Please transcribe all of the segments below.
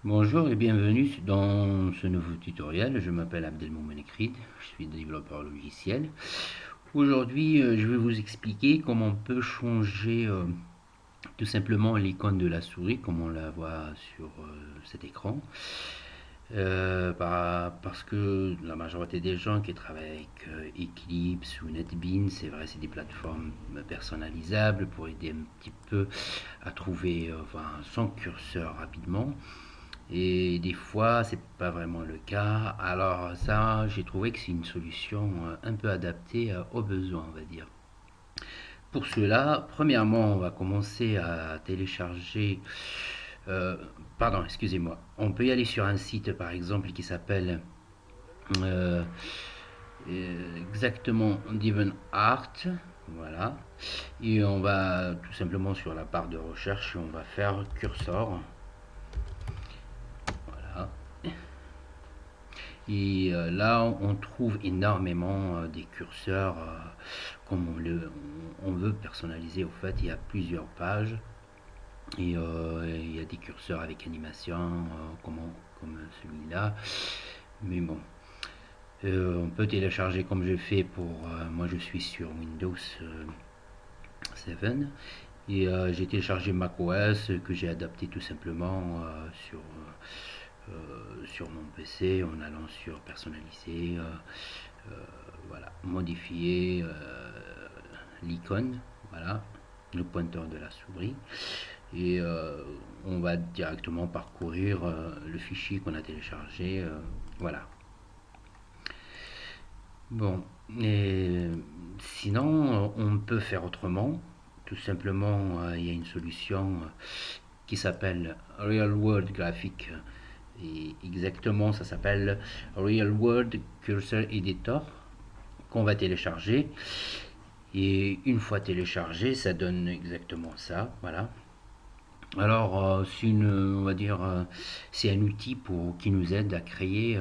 Bonjour et bienvenue dans ce nouveau tutoriel. Je m'appelle Abdelmoumen Ekrid, je suis développeur logiciel. Aujourd'hui, je vais vous expliquer comment on peut changer tout simplement l'icône de la souris, comme on la voit sur cet écran. Parce que la majorité des gens qui travaillent avec Eclipse ou NetBeans, c'est vrai, c'est des plateformes personnalisables pour aider un petit peu à trouver son curseur rapidement. Et des fois, c'est pas vraiment le cas. Alors ça, j'ai trouvé que c'est une solution un peu adaptée aux besoins, on va dire. Pour cela, premièrement, on va commencer à télécharger. euh, Pardon, excusez-moi. On peut y aller sur un site, par exemple, qui s'appelle euh, exactement DeviantArt. Voilà. Et on va tout simplement sur la barre de recherche, on va faire cursor. Voilà. Et là, on trouve énormément des curseurs comme on veut personnaliser. Au fait, il y a plusieurs pages et il y a des curseurs avec animation comme celui-là. Mais bon, on peut télécharger comme je fais pour... moi, je suis sur Windows 7 et j'ai téléchargé macOS que j'ai adapté tout simplement sur mon PC en allant sur personnaliser, voilà, modifier l'icône, voilà, le pointeur de la souris et on va directement parcourir le fichier qu'on a téléchargé, voilà. Bon, et sinon on peut faire autrement. Tout simplement, il y a une solution qui s'appelle Real World Graphic. Et exactement, ça s'appelle Real World Cursor Editor qu'on va télécharger. Et une fois téléchargé, ça donne exactement ça. Voilà. Alors, on va dire, c'est un outil qui nous aide à créer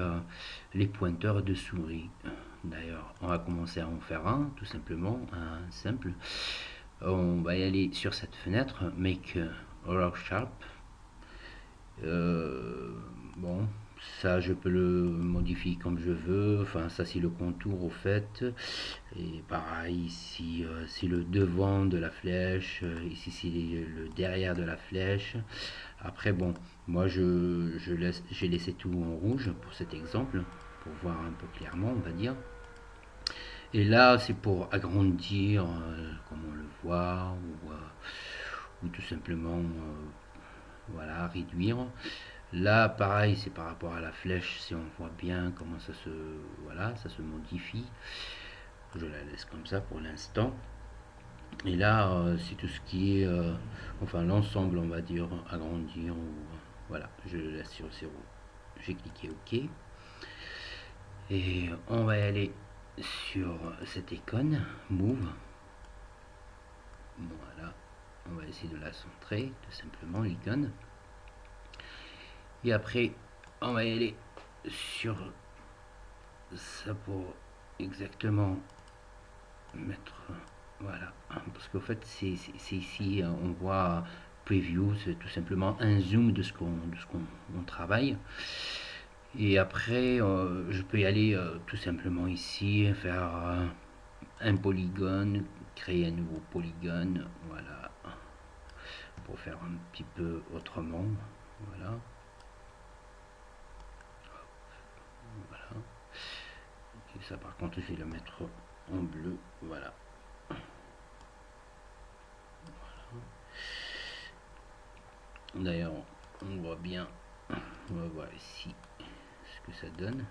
les pointeurs de souris. D'ailleurs, on va commencer à en faire un, tout simplement, un simple. On va y aller sur cette fenêtre, Make Rock Sharp. Euh, bon, ça je peux le modifier comme je veux. Enfin, ça c'est le contour au fait. Et pareil, ici c'est le devant de la flèche. Ici c'est le derrière de la flèche. Après, bon, moi j'ai laissé tout en rouge pour cet exemple, pour voir un peu clairement, on va dire. Et là, c'est pour agrandir, comme on le voit, ou tout simplement, voilà, réduire. Là, pareil, c'est par rapport à la flèche, si on voit bien comment voilà, ça se modifie. Je la laisse comme ça pour l'instant. Et là, c'est tout ce qui est, enfin, l'ensemble, on va dire, agrandir. Voilà, je le laisse sur 0. J'ai cliqué OK. Et on va aller sur cette icône, Move. Voilà, on va essayer de la centrer, tout simplement, l'icône. Et après, on va aller sur ça pour exactement mettre, voilà, parce qu'au fait c'est ici on voit preview, c'est tout simplement un zoom de ce qu'on travaille. Et après je peux y aller tout simplement ici, faire un polygone, créer un nouveau polygone, voilà, pour faire un petit peu autrement, voilà, voilà. Et ça par contre je vais le mettre en bleu, voilà. D'ailleurs, on voit bien, on va voir ici ce que ça donne.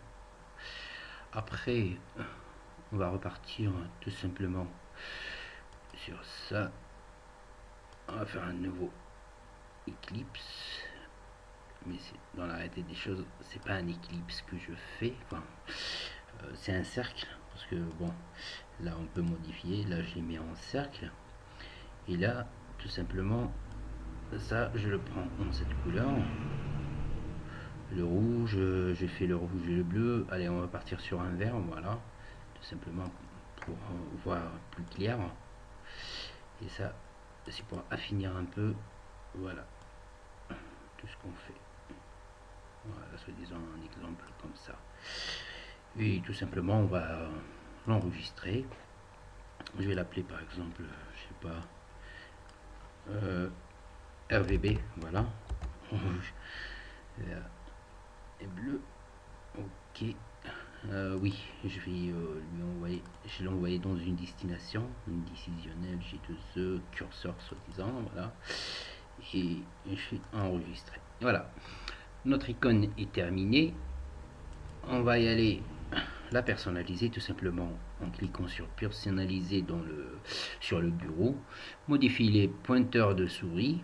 Après, on va repartir tout simplement sur ça. On va faire un nouveau Eclipse. Mais dans la réalité des choses, c'est pas un Eclipse que je fais. Enfin, c'est un cercle. Parce que bon, là on peut modifier. Là je l'ai mis en cercle. Et là, tout simplement, ça je le prends en cette couleur. Le rouge, j'ai fait le rouge et le bleu. Allez, on va partir sur un vert, voilà. Tout simplement pour voir plus clair. Et ça, c'est pour affinir un peu, voilà, tout ce qu'on fait. disant un exemple comme ça. Et tout simplement, on va l'enregistrer. Je vais l'appeler par exemple, je sais pas, RVB, voilà. Rouge et bleu. Ok. Oui, je vais lui envoyer, je l'ai envoyé dans une destination, une décisionnelle G2E, curseur soi-disant, voilà. Et je vais enregistrer. Voilà. Notre icône est terminée. On va y aller la personnaliser tout simplement en cliquant sur personnaliser sur le bureau. Modifier les pointeurs de souris.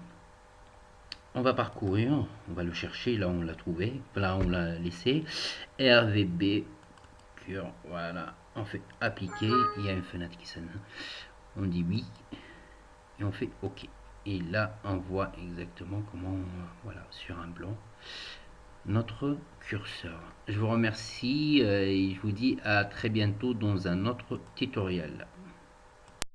On va parcourir, on va le chercher, là on l'a trouvé, là on l'a laissé. RVB, voilà, on fait appliquer, il y a une fenêtre qui sonne. On dit oui, et on fait OK. Et là on voit exactement comment, voilà, sur un blanc, notre curseur. Je vous remercie et je vous dis à très bientôt dans un autre tutoriel.